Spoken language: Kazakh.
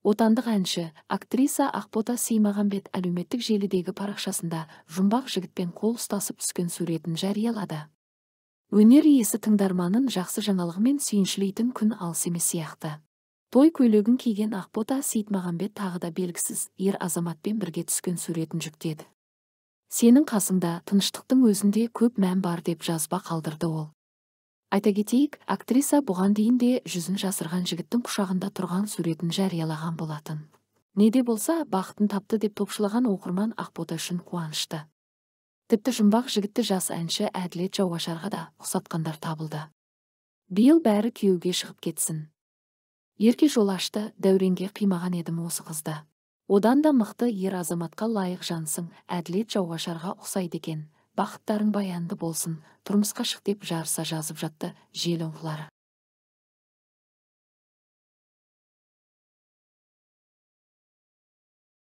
Отандық әнші, актриса Ақбота Сеймағамбет әлеуметтік желідегі парақшасында жұмбақ жігітпен қол ұстасып түскен суретін жариялады. Өнер иесі тыңдарманын жақсы жаңалығымен сүйіншілейтін күн алыс емес сияқты. Той көйлегін киген Ақбота Сеймағамбет тағы да белгісіз ер азаматпен бірге түскен суретін жүктеді. Сенің қасыңда тыныштықтың өзінде көп мән бар деп жазба қалдырды ол. Айта кетейік, актриса бұған дейін де жүзін жасырған жігіттің құшағында тұрған суретін жариялаған болатын. Не де болса, бақытын тапты деп топшылаған оқырман Ақбота үшін қуанышты. Тіпті жұмбақ жігітті жас әнші Әділет Жауашарға да ұқсатқандар табылды. Биыл бәрі күйеуге шығып кетсін. Ерке жол ашты, дәуренге қимаған едім осы қызды. Одан да мықты ер азаматқа лайық жансың, Әділет Жауашарға ұқсайды екен. Бақыттарың баянды болсын, тұрмысқа шық деп жарыса жазып жатты желі ұңғылары.